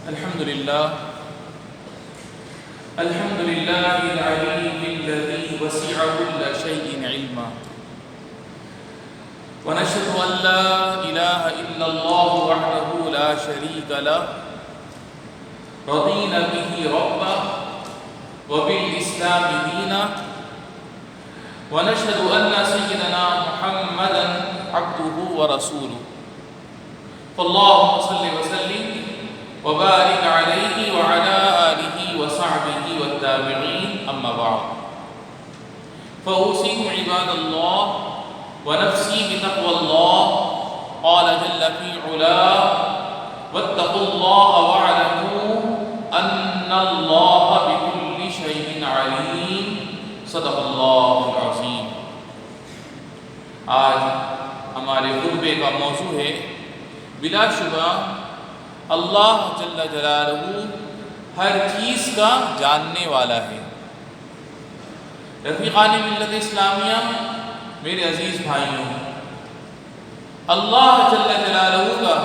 الحمد لله العليم الذي وسع كل شيء علما، ونشهد أن لا إله إلا الله وحده لا شريك له، رضينا به ربا وبالإسلام دينا، ونشهد أن سيدنا محمدا عبده ورسوله، فاللهم صل وسلم وبارك عليه وعلى آله وصحبه والتابعين، أما بعد، فأوصيكم عباد الله ونفسي بتقوى الله. قال جل في علاه: واتقوا الله واعلموا أن الله بكل شيء عليم. صدق اللہ العظیم. آج ہمارے خطبے کا موضوع ہے بلا شبہ اللہ جل جلالہ ہر چیز کا جاننے والا ہے. رفیقان ملت اسلامیہ، میرے عزیز بھائیوں، اللہ جل جلالہ کا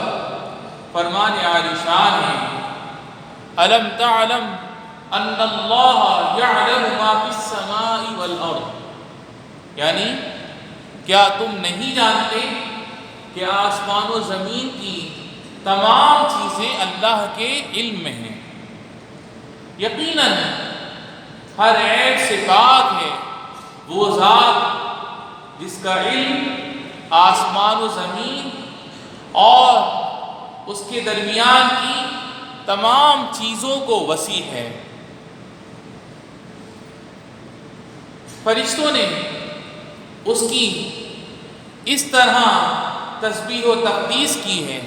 فرمان عالی شان ہے: الم تعلم ان اللہ یعلم ما فی السماء والارض. یعنی کیا تم نہیں جانتے کہ آسمان و زمین کی تمام چیزیں اللہ کے علم میں ہیں. یقیناً ہر عیب سے پاک ہے وہ ذات جس کا علم آسمان و زمین اور اس کے درمیان کی تمام چیزوں کو وسیع ہے. فرشتوں نے اس کی اس طرح تسبیح و تقدیس کی ہے: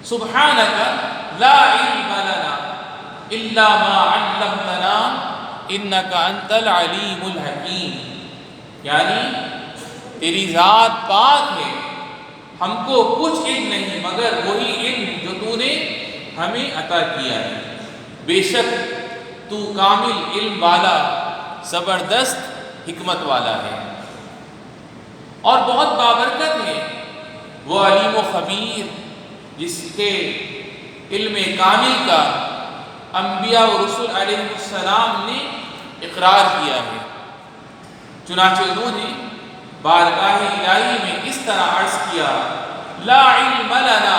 سبحانک لا علم لنا الا ما علمتنا انک انت العلیم الحکیم. یعنی تیری ذات پاک ہے، ہم کو کچھ علم نہیں مگر وہی علم جو تو نے ہمیں عطا کیا ہے. بے شک تو کامل علم والا، زبردست حکمت والا ہے اور بہت بابرکت ہے. وہ علیم و خبیر جس کے علم کامل کا انبیاء و رسول علیہ السلام نے اقرار کیا ہے. چنانچہ انہوں نے بارگاہ الہی میں اس طرح عرض کیا: لا علم لنا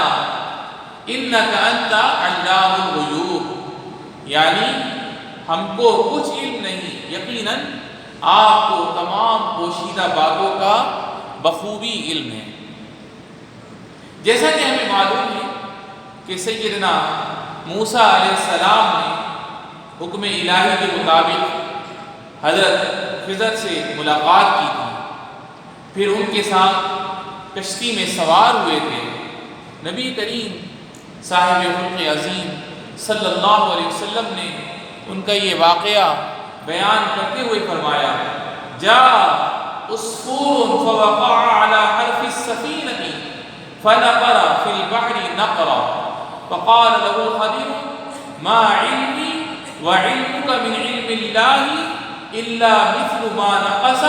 انک انت علام الغیوب. یعنی ہم کو کچھ علم نہیں، یقیناً آپ کو تمام پوشیدہ باتوں کا بخوبی علم ہے. جیسا کہ ہمیں معلوم ہے کہ سیدنا موسیٰ علیہ السلام نے حکم الہی کے مطابق حضرت خضر سے ملاقات کی تھی، پھر ان کے ساتھ کشتی میں سوار ہوئے تھے. نبی کریم صاحب خلق عظیم صلی اللہ علیہ وسلم نے ان کا یہ واقعہ بیان کرتے ہوئے فرمایا: جاء عصفور فوقع على حرف السفينة فنقر في البحر نقرا فقال له الخضر ما علمي وعلمك من علم الله إلا مثل ما نقص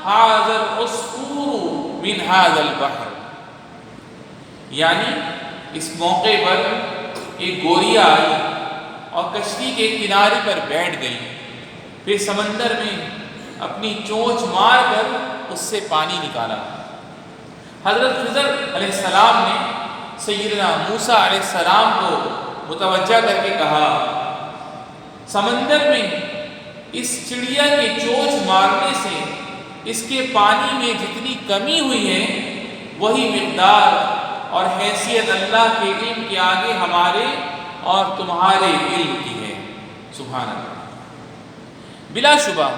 هذا العصفور من هذا البحر. یعنی اس موقع پر ایک گوریا آئی اور کشتی کے کنارے پر بیٹھ گئی، پھر سمندر میں اپنی چونچ مار کر اس سے پانی نکالا. حضرت خضر علیہ السلام نے سیدنا موسیٰ علیہ السلام کو متوجہ کر کے کہا: سمندر میں اس چڑیا کے چونچ مارنے سے اس کے پانی میں جتنی کمی ہوئی ہے وہی مقدار اور حیثیت اللہ کے علم کے آگے ہمارے اور تمہارے علم کی ہے. سبحان اللہ. بلا شبہ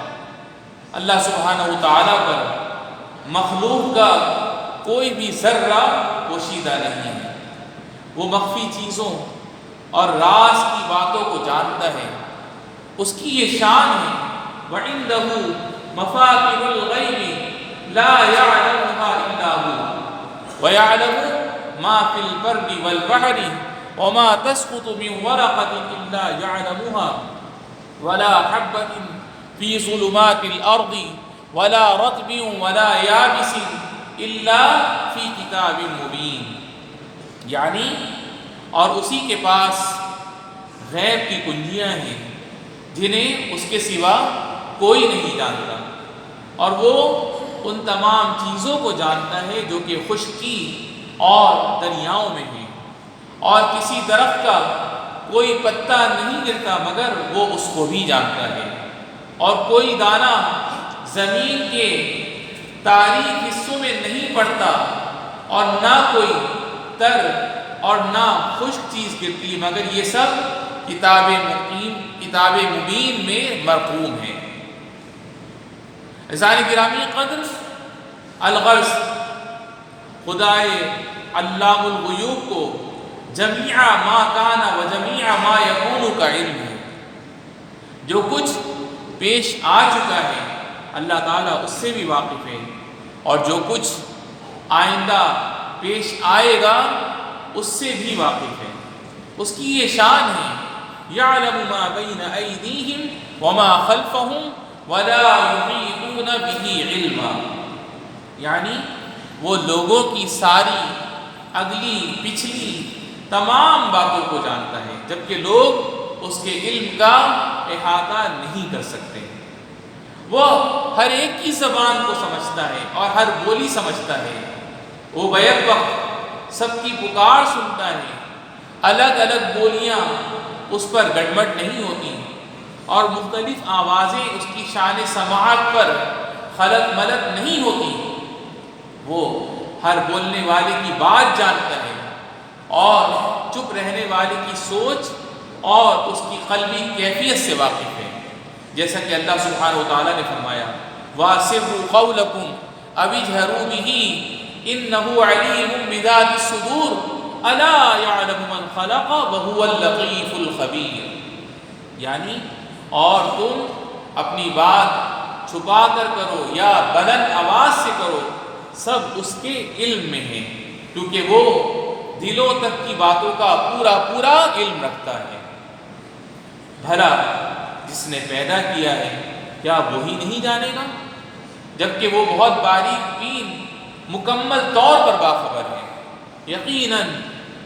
اللہ سبحانہ و تعالیٰ پر مخلوق کا کوئی بھی ذرہ پوشیدہ نہیں ہے. وہ مخفی چیزوں اور راز کی باتوں کو جانتا ہے. اس کی یہ شان ہے: وَعِندَهُ مَفَاتِحُ الْغَيْبِ لَا يَعْلَمُهَا إِلَّا هُوَ وَيَعْلَمُ مَا فِي الْبَرِّ وَالْبَحْرِ وَمَا تَسْقُطُ مِنْ وَرَقَةٍ إِلَّا يَعْلَمُهَا وَلَا حَبَّةٍ فِي ظُلُمَاتِ الْأَرْضِ وَلَا رَطْبٍ وَلَا يَابِسٍ إِلَّا فِي كِتَابٍ مُبِينٍ. یعنی اور اسی کے پاس غیب کی کنجیاں ہیں جنہیں اس کے سوا کوئی نہیں جانتا، اور وہ ان تمام چیزوں کو جانتا ہے جو کہ خشکی اور دریاؤں میں ہیں، اور کسی درخت کا کوئی پتا نہیں گرتا مگر وہ اس کو بھی جانتا ہے، اور کوئی دانہ زمین کے تاریک حصوں میں نہیں پڑتا، اور نہ کوئی تر اور نہ خشک چیز گرتی مگر یہ سب کتاب مبین میں مرقوم ہے۔ عزیزان گرامی قدر، الغرض خدائے علام الغیوب کو جمیع ما کان و جمیع ما یکون کا علم ہے۔ جو کچھ پیش آ چکا ہے اللہ تعالیٰ اس سے بھی واقف ہے، اور جو کچھ آئندہ پیش آئے گا اس سے بھی واقف ہے۔ اس کی یہ شان ہے، یعلم ما بین ایدیہم وما خلفہم ولا یحیطون بہ علما، یعنی وہ لوگوں کی ساری اگلی پچھلی تمام باتوں کو جانتا ہے، جبکہ لوگ اس کے علم کا احاطہ نہیں کر سکتے۔ وہ ہر ایک کی زبان کو سمجھتا ہے اور ہر بولی سمجھتا ہے، وہ بیک وقت سب کی پکار سنتا ہے، الگ الگ بولیاں اس پر گڑبڑ نہیں ہوتی، اور مختلف آوازیں اس کی شان سماعت پر خلط ملط نہیں ہوتی۔ وہ ہر بولنے والے کی بات جانتا ہے اور چپ رہنے والے کی سوچ اور اس کی قلبی کیفیت سے واقف ہے، جیسا کہ اللہ سبحانہ و تعالیٰ نے فرمایا وَأَسِرُّوا قَوْلَكُمْ أَوِ اجْهَرُوا بِهِ إِنَّهُ عَلِيمٌ بِذَاتِ الصُّدُورِ أَلَا يَعْلَمُ مَنْ خَلَقَ وَهُوَ اللَّطِيفُ الْخَبِيرُ، یعنی اور تم اپنی بات چھپا کر کرو یا بلند آواز سے کرو، سب اس کے علم میں ہے، کیونکہ وہ دلوں تک کی باتوں کا پورا پورا علم رکھتا ہے۔ بھلا جس نے پیدا کیا ہے کیا وہی نہیں جانے گا؟ جبکہ وہ بہت باریک بین مکمل طور پر باخبر ہے۔ یقیناً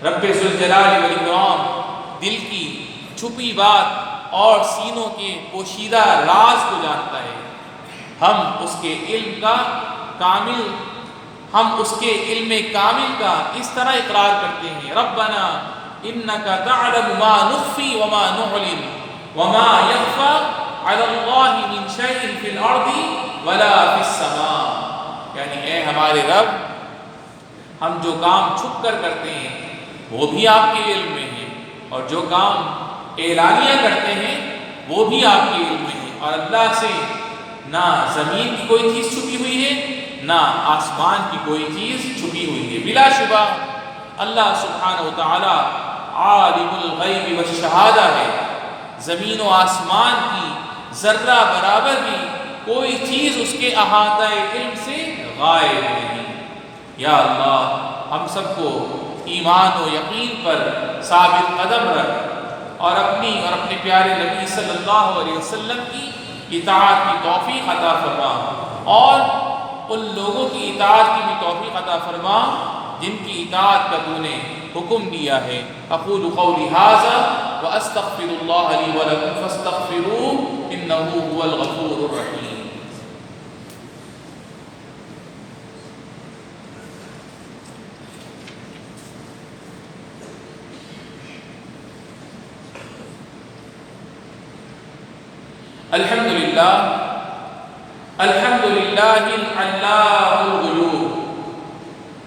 رب ذوالجلال والاکرام دل کی چھپی بات اور سینوں کے پوشیدہ راز کو جانتا ہے۔ ہم اس کے علم کامل کا اس طرح اقرار کرتے ہیں، ربنا انک تعلم ما نخفی وما نعلن وما یخفی علی اللہ من شیء فی الارض ولا فی السماء، یعنی اے ہمارے رب، ہم جو کام چھپ کر کرتے ہیں وہ بھی آپ کے علم میں ہے، اور جو کام اعلانیہ کرتے ہیں وہ بھی آپ کے علم میں ہے، اور اللہ سے نہ زمین کی کوئی چیز چھپی ہوئی ہے نہ آسمان کی کوئی چیز چھپی ہوئی ہے۔ بلا شبہ اللہ سبحانہ و تعالی عالم الغیب والشہادہ ہے، زمین و آسمان کی ذرہ برابر بھی کوئی چیز اس کے احاطہ علم سے غائب نہیں۔ یا اللہ ہم سب کو ایمان و یقین پر ثابت قدم رکھ، اور اپنے پیارے نبی صلی اللہ علیہ وسلم کی اطاعت کی توفیق عطا فرما، اور ان لوگوں کی اطاعت کی بھی توفیق عطا فرما جن کی اطاعت کا تو نے حکم دیا ہے۔ اقول قولی ھذا واستغفر اللہ لی ولکم فاستغفروہ انہ هو الغفور الرحیم۔ الحمد للہ علام الغیوب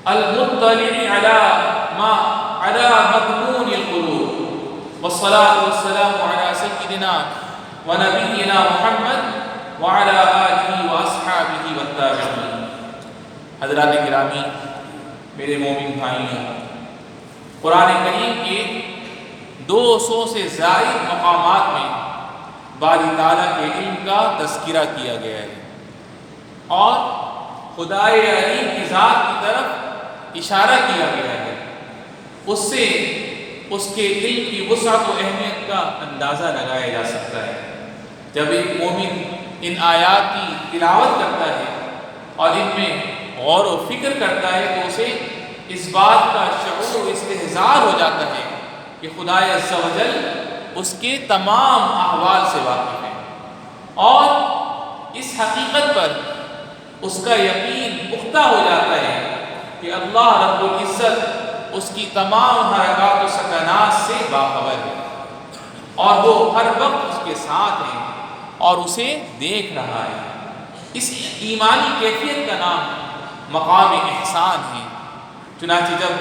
المطلع على مضمون القلوب، والصلاة والسلام على سیدنا ونبینا محمد وعلى آلہ واصحابہ والتابعین۔ حضرات گرامی، میرے مومن بھائیوں، قرآن کریم کے 200 سے زائد مقامات میں باری تعالیٰ کے علم کا تذکرہ کیا گیا ہے، اور خدائے علیم کی ذات کی طرف اشارہ کیا گیا ہے۔ اس سے اس کے علم کی وسعت و اہمیت کا اندازہ لگایا جا سکتا ہے۔ جب ایک مومن ان آیات کی تلاوت کرتا ہے اور ان میں غور و فکر کرتا ہے تو اسے اس بات کا شعور و استحضار ہو جاتا ہے کہ خدائے عز و جل اس کے تمام احوال سے واقف ہے، اور اس حقیقت پر اس کا یقین پختہ ہو جاتا ہے کہ اللہ رب العزت اس کی تمام حرکات و سکنات سے باخبر ہے، اور وہ ہر وقت اس کے ساتھ ہے اور اسے دیکھ رہا ہے۔ اس ایمانی کیفیت کا نام مقام احسان ہے۔ چنانچہ جب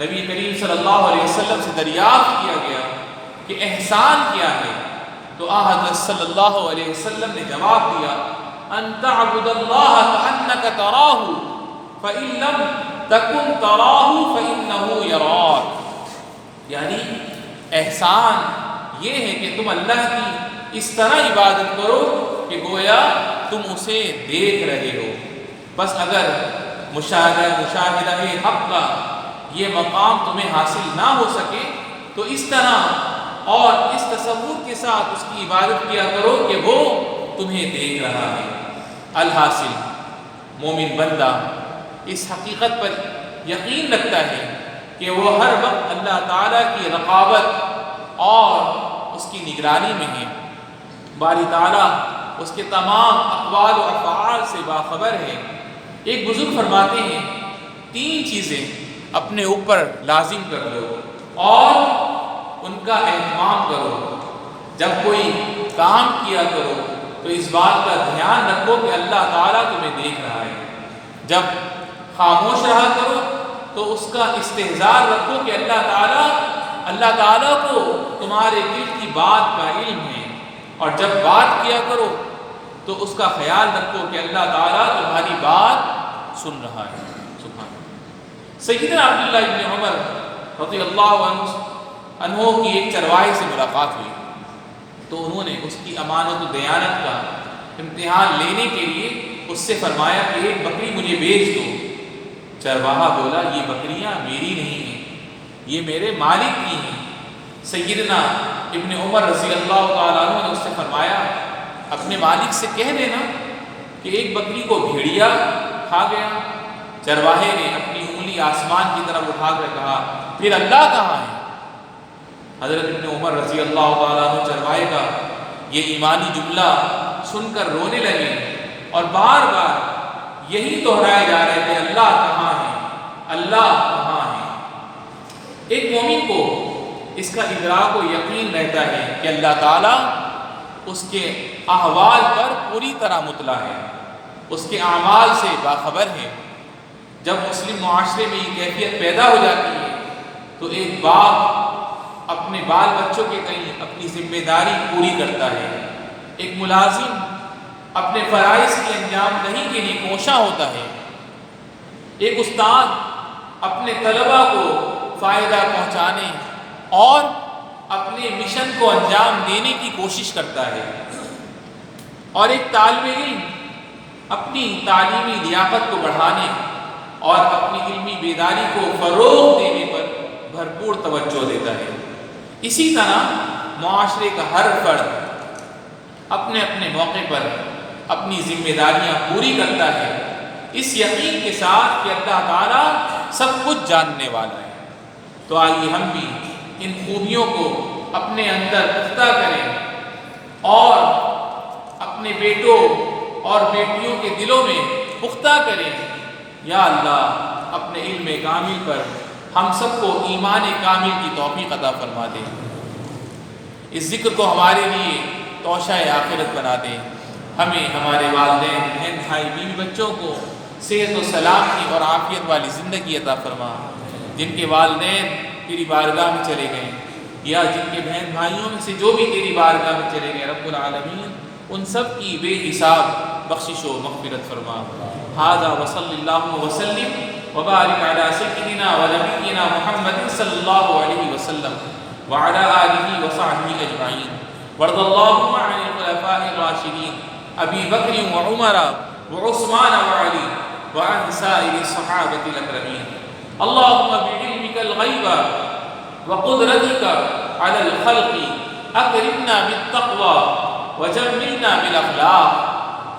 نبی کریم صلی اللہ علیہ وسلم سے دریافت کیا گیا کہ احسان کیا ہے، تو حضرت صلی اللہ علیہ وسلم نے جواب دیا، ان تعبد اللہ کأنک تراہ فإن لم تکن تراہ فإنہ یراک، یعنی احسان یہ ہے کہ تم اللہ کی اس طرح عبادت کرو کہ گویا تم اسے دیکھ رہے ہو۔ بس اگر مشاہدہ حق کا یہ مقام تمہیں حاصل نہ ہو سکے تو اس طرح اور اس تصور کے ساتھ اس کی عبادت کیا کرو کہ وہ تمہیں دیکھ رہا ہے۔ الحاصل مومن بندہ اس حقیقت پر یقین رکھتا ہے کہ وہ ہر وقت اللہ تعالیٰ کی رقابت اور اس کی نگرانی میں ہے، باری تعالیٰ اس کے تمام اقوال و افعال سے باخبر ہے۔ ایک بزرگ فرماتے ہیں، 3 چیزیں اپنے اوپر لازم کر لو اور ان کا اہتمام کرو۔ جب کوئی کام کیا کرو تو اس بات کا دھیان رکھو کہ اللہ تعالیٰ تمہیں دیکھ رہا ہے۔ جب خاموش رہا کرو تو اس کا استحضار رکھو کہ اللہ تعالیٰ کو تمہارے دل کی بات کا علم ہے، اور جب بات کیا کرو تو اس کا خیال رکھو کہ اللہ تعالیٰ تمہاری بات سن رہا ہے۔ سبحان اللہ۔ سیدنا عبداللہ ابن عمر رضی اللہ عنہ کی ایک چرواہے سے ملاقات ہوئی، تو انہوں نے اس کی امانت و دیانت کا امتحان لینے کے لیے اس سے فرمایا کہ ایک بکری مجھے بیچ دو۔ چرواہا بولا، یہ بکریاں میری نہیں ہیں، یہ میرے مالک کی ہیں۔ سیدنا ابن عمر رضی اللہ تعالیٰ عنہ نے اس سے فرمایا، اپنے مالک سے کہہ دینا کہ ایک بکری کو بھیڑیا کھا گیا۔ چرواہے نے اپنی انگلی آسمان کی طرف اٹھا کر کہا، پھر اللہ کہاں ہے؟ حضرت ابن عمر رضی اللہ تعالیٰ عنہ چرواہے کا یہ ایمانی جملہ سن کر رونے لگے، اور بار بار یہی دہرائے جا رہے تھے، اللہ کہاں ہے، اللہ کہاں ہے۔ ایک مومن کو اس کا ادراک و یقین رہتا ہے کہ اللہ تعالیٰ اس کے احوال پر پوری طرح مطلع ہے، اس کے اعمال سے باخبر ہے۔ جب مسلم معاشرے میں یہ کیفیت پیدا ہو جاتی ہے تو ایک باپ اپنے بال بچوں کے تئیں اپنی ذمہ داری پوری کرتا ہے، ایک ملازم اپنے فرائض کی انجام دہی کے لیے کوشاں ہوتا ہے، ایک استاد اپنے طلباء کو فائدہ پہنچانے اور اپنے مشن کو انجام دینے کی کوشش کرتا ہے، اور ایک طالب علم اپنی تعلیمی لیاقت کو بڑھانے اور اپنی علمی بیداری کو فروغ دینے پر بھرپور توجہ دیتا ہے۔ اسی طرح معاشرے کا ہر فرد اپنے اپنے موقع پر اپنی ذمہ داریاں پوری کرتا ہے، اس یقین کے ساتھ کہ اللہ تعالیٰ سب کچھ جاننے والا ہے۔ تو آئیے ہم بھی ان خوبیوں کو اپنے اندر پختہ کریں اور اپنے بیٹوں اور بیٹیوں کے دلوں میں پختہ کریں۔ یا اللہ اپنے علم کامل پر ہم سب کو ایمان کامل کی توفیق عطا فرما دے، اس ذکر کو ہمارے لیے توشہ آخرت بنا دے، ہمیں، ہمارے والدین، بہن بھائی، بیوی بچوں کو صحت و سلامتی اور عافیت والی زندگی عطا فرما۔ جن کے والدین تیری بارگاہ میں چلے گئے یا جن کے بہن بھائیوں میں سے جو بھی تیری بارگاہ میں چلے گئے، رب العالمین ان سب کی بے حساب بخشش و مغفرت فرما۔ ھذا وصلی اللہ وسلم وبارک علی سیدنا و نبینا محمد صلی اللہ علیہ وسلم وعلی آلہ وصحبہ اجمعین، وارض اللہم عن الخلفاء الراشدین ابی بکر وعمر وعثمان وعلی وعن سائر الصحابة الاکرمین۔ اللہم بعلمک الغیب وقدرتک علی الخلق اکرمنا بالتقوى وجملنا بالاخلاق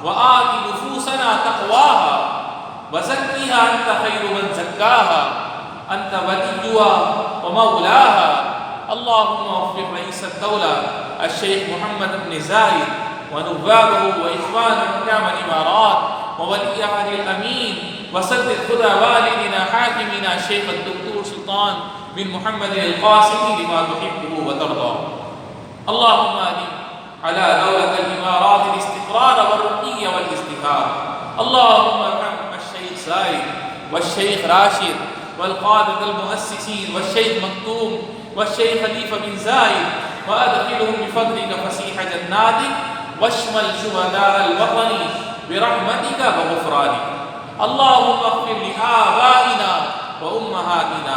وآت نفوسنا تقواها وزکیها انت خیر من زکاها انت ولیها ومولاها۔ اللہ اللهم وفق رئيس الدولة الشيخ محمد بن زايد ونوابه وإخوان حكام الإمارات وولي عهد الأمين، وسدد خدى والدنا حاكمنا الشيخ الدكتور سلطان بن محمد القاسمي لما تحبه وترضى. اللهم أدم على دولة الإمارات الاستقرار والرقي والازدهار. اللهم ارحم الشيخ زايد والشيخ راشد والقادة المؤسسين والشيخ مكتوم والشيخ خليفة بن زايد، وأدخلهم بفضلك فسيح جناتك، واشمل شهداء الوطن برحمتك وغفرانك. اللهم اغفر لآبائنا وأمهاتنا.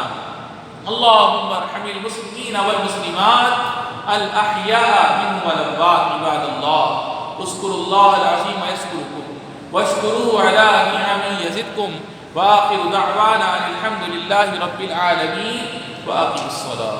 اللهم ارحم المسلمين والمسلمات الأحياء منهم والأموات. عباد الله، اذكروا الله العظيم يذكركم واشكروه على نعمه يزدكم، وآخر دعوانا أن الحمد لله رب العالمين، وأقم الصلاة.